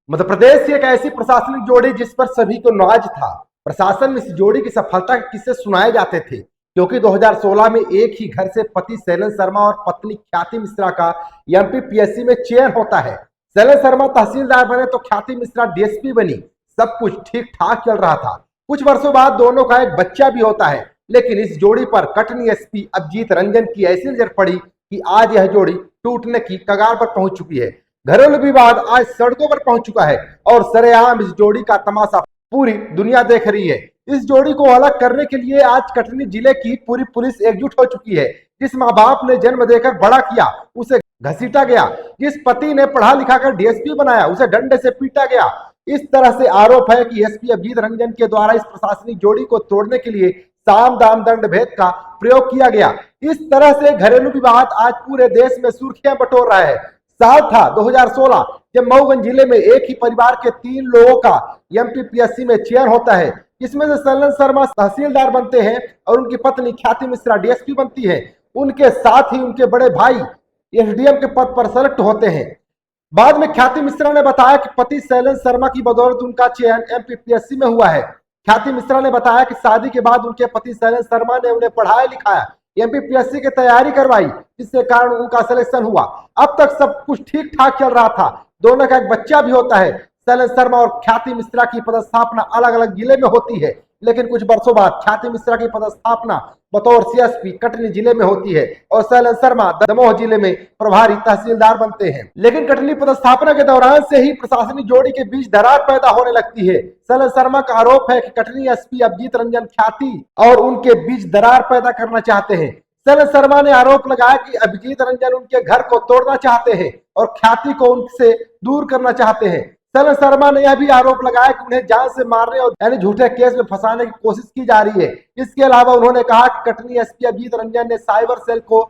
मध्य प्रदेश की एक ऐसी प्रशासनिक जोड़ी जिस पर सभी को नाज था। प्रशासन में इस जोड़ी की सफलता के किस्से सुनाए जाते थे, क्योंकि 2016 में एक ही घर से पति शैलेंद्र शर्मा और पत्नी ख्याति मिश्रा का एमपीपीएससी में चयन होता है। शैलेंद्र शर्मा तहसीलदार बने तो ख्याति मिश्रा डीएसपी बनी। सब कुछ ठीक ठाक चल रहा था। कुछ वर्षों बाद दोनों का एक बच्चा भी होता है, लेकिन इस जोड़ी पर कटनी एसपी अभिजीत रंजन की ऐसी नजर पड़ी कि आज यह जोड़ी टूटने की कगार पर पहुंच चुकी है। घरेलू विवाद आज सड़कों पर पहुंच चुका है और सरेआम इस जोड़ी का तमाशा पूरी दुनिया देख रही है। इस जोड़ी को अलग करने के लिए आज कटनी जिले की पूरी पुलिस एकजुट हो चुकी है। जिस माँ बाप ने जन्म देकर बड़ा किया उसे घसीटा गया, जिस पति ने पढ़ा लिखा कर डीएसपी बनाया उसे डंडे से पीटा गया। इस तरह से आरोप है कि एसपी अभिजीत रंजन के द्वारा इस प्रशासनिक जोड़ी को तोड़ने के लिए साम दाम दंड भेद का प्रयोग किया गया। इस तरह से घरेलू विवाद आज पूरे देश में सुर्खियां बटोर रहा है। साल था 2016 जब मऊगंज जिले में एक ही परिवार के 3 लोगों का एमपीपीएससी में चयन होता है, जिसमें से शैलेंद्र शर्मा तहसीलदार बनते हैं और उनकी पत्नी ख्याति मिश्रा डीएसपी बनती है। उनके साथ ही उनके बड़े भाई एसडीएम के पद पर सेलेक्ट होते हैं। बाद में ख्याति मिश्रा ने बताया कि पति शैलेंद्र शर्मा की बदौलत उनका चयन एमपीपीएससी में हुआ है। ख्याति मिश्रा ने बताया कि शादी के बाद उनके पति शैलेंद्र शर्मा ने उन्हें पढ़ाया लिखाया, एमपीपीएससी की तैयारी करवाई, जिसके कारण उनका सिलेक्शन हुआ। अब तक सब कुछ ठीक ठाक चल रहा था। दोनों का एक बच्चा भी होता है। शैलेंद्र शर्मा और ख्याति मिश्रा की पदस्थापना अलग अलग जिले में होती है, लेकिन कुछ वर्षों बाद ख्याति मिश्रा की पदस्थापना बतौर सीएसपी कटनी जिले में होती है और शैलेंद्र शर्मा दमोह जिले में प्रभारी तहसीलदार बनते हैं। लेकिन कटनी पदस्थापना के दौरान से ही प्रशासनिक जोड़ी के बीच दरार पैदा होने लगती है। शैलेंद्र शर्मा का आरोप है कि कटनी एसपी अभिजीत रंजन ख्याति और उनके बीच दरार पैदा करना चाहते हैं। शैलेंद्र शर्मा ने आरोप लगाया कि अभिजीत रंजन उनके घर को तोड़ना चाहते हैं और ख्याति को उनसे दूर करना चाहते हैं। शैलेंद्र शर्मा ने यह भी आरोप लगाया कि उन्हें जान से मारने और यानी झूठे केस में फंसाने की कोशिश की जा रही है। इसके अलावा उन्होंने कहा कि कटनी एसपी अभिजीत रंजन ने साइबर सेल को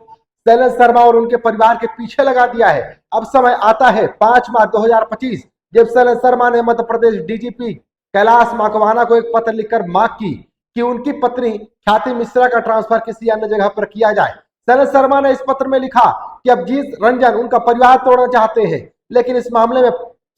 शैलेंद्र शर्मा और उनके परिवार के पीछे लगा दिया है। अब समय आता है 5 मार्च 2025 जब शैलेंद्र शर्मा ने मध्य प्रदेश डीजीपी कैलाश माकवाना को एक पत्र लिखकर मांग की कि उनकी पत्नी ख्याति मिश्रा का ट्रांसफर किसी अन्य जगह पर किया जाए। शैलेंद्र शर्मा ने इस पत्र में लिखा कि अभिजीत रंजन उनका परिवार तोड़ना चाहते हैं, लेकिन इस मामले में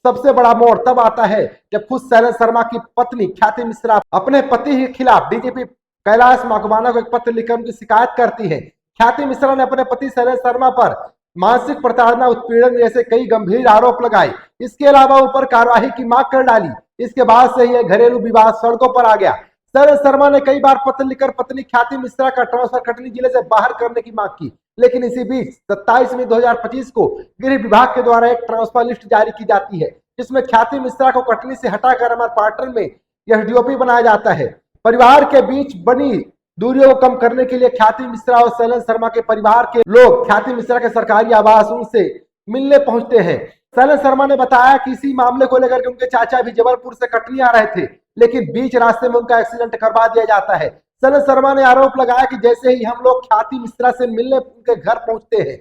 सबसे बड़ा मोड़ तब आता है जब खुद शैलेंद्र शर्मा की पत्नी ख्याति मिश्रा अपने पति के खिलाफ डीजीपी कैलाश माकवाना को एक पत्र लिखकर उनकी शिकायत करती है। ख्याति मिश्रा ने अपने पति शैलेंद्र शर्मा पर मानसिक प्रताड़ना, उत्पीड़न जैसे कई गंभीर आरोप लगाए। इसके अलावा ऊपर कार्रवाई की मांग कर डाली। इसके बाद से यह घरेलू विवाद सड़कों पर आ गया। शैलेंद्र शर्मा ने कई बार पत्र लिखकर पत्नी ख्याति मिश्रा का ट्रांसफर कटनी जिले से बाहर करने की मांग की, लेकिन इसी बीच 27 मई 2025 को गृह विभाग के द्वारा एक ट्रांसफर लिस्ट जारी की जाती है, जिसमें ख्याति मिश्रा को कटनी से हटाकर अमरपाटन में एसडीओपी बनाया जाता है। परिवार के बीच बनी दूरियों को कम करने के लिए ख्याति मिश्रा और शैलेंद्र शर्मा के परिवार के लोग ख्याति मिश्रा के सरकारी आवास उनसे मिलने पहुंचते हैं। शैलेंद्र शर्मा ने बताया कि इसी मामले को लेकर उनके चाचा भी जबलपुर से कटनी आ रहे थे, लेकिन बीच रास्ते में उनका एक्सीडेंट करवा दिया जाता है। शैलेंद्र शर्मा ने आरोप लगाया कि जैसे ही हम लोग ख्याति मिश्रा से मिलने उनके घर पहुंचते हैं,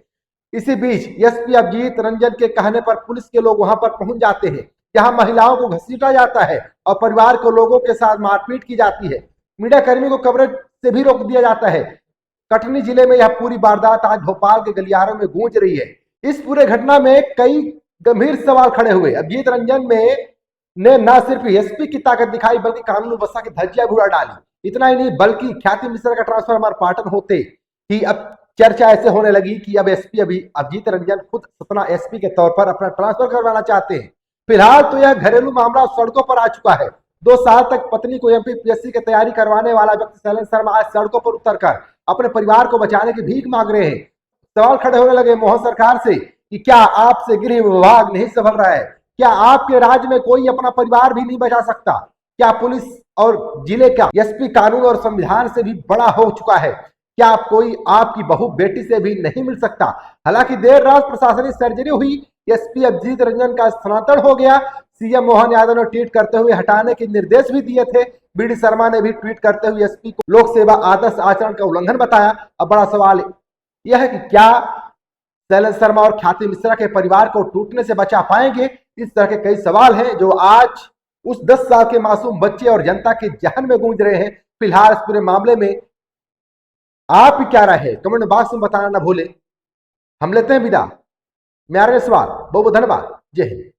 इसी बीच एसपी अभिजीत रंजन के कहने पर पुलिस के लोग वहां पर पहुंच जाते हैं, जहां महिलाओं को घसीटा जाता है और परिवार को लोगों के साथ मारपीट की जाती है। मीडिया कर्मी को कवरेज से भी रोक दिया जाता है। कटनी जिले में यह पूरी वारदात आज भोपाल के गलियारों में गूंज रही है। इस पूरे घटना में कई गंभीर सवाल खड़े हुए। अभिजीत रंजन ने न सिर्फ एसपी की ताकत दिखाई बल्कि कानून व्यवस्था की धज्जियां भी उड़ा डाली। इतना ही नहीं बल्कि ख्याति मिश्रा का ट्रांसफर अमरपाटन होते ही अब चर्चा ऐसे होने लगी कि अब एसपी अभिजीत रंजन खुद सतना एसपी के तौर पर अपना ट्रांसफर करवाना चाहते हैं। फिलहाल तो यह घरेलू मामला सड़कों पर आ चुका है। 2 साल तक पत्नी को एमपीपीएससी की तैयारी करवाने वाला व्यक्ति शैलेंद्र शर्मा आज सड़कों पर उतरकर अपने परिवार को बचाने की भीख मांग रहे हैं। सवाल खड़े होने लगे मोहन सरकार से कि क्या आपसे गृह विभाग नहीं संभल रहा है? क्या आपके राज्य में कोई अपना परिवार भी नहीं बचा सकता? क्या पुलिस और जिले का एसपी कानून और संविधान से भी बड़ा हो चुका है? क्या कोई आपकी बहू बेटी से भी नहीं मिल सकता? हालांकि देर रात प्रशासनिक सर्जरी हुई, एसपी अभिजीत रंजन का स्थानांतरण हो गया। सीएम मोहन यादव ने ट्वीट करते हुए हटाने के निर्देश भी दिए थे। बीडी शर्मा ने भी ट्वीट करते हुए एसपी को लोक सेवा आदर्श आचरण का उल्लंघन बताया। अब बड़ा सवाल यह है कि क्या शैलेंद्र शर्मा और ख्याति मिश्रा के परिवार को टूटने से बचा पाएंगे? इस तरह के कई सवाल हैं जो आज उस 10 साल के मासूम बच्चे और जनता के जहन में गूंज रहे हैं। फिलहाल इस पूरे मामले में आप क्या राय है कमेंट बॉक्स में बताना ना भूलें। हम लेते हैं विदा। मेरा सवाल बहुत बहुत धन्यवाद। जय हिंद।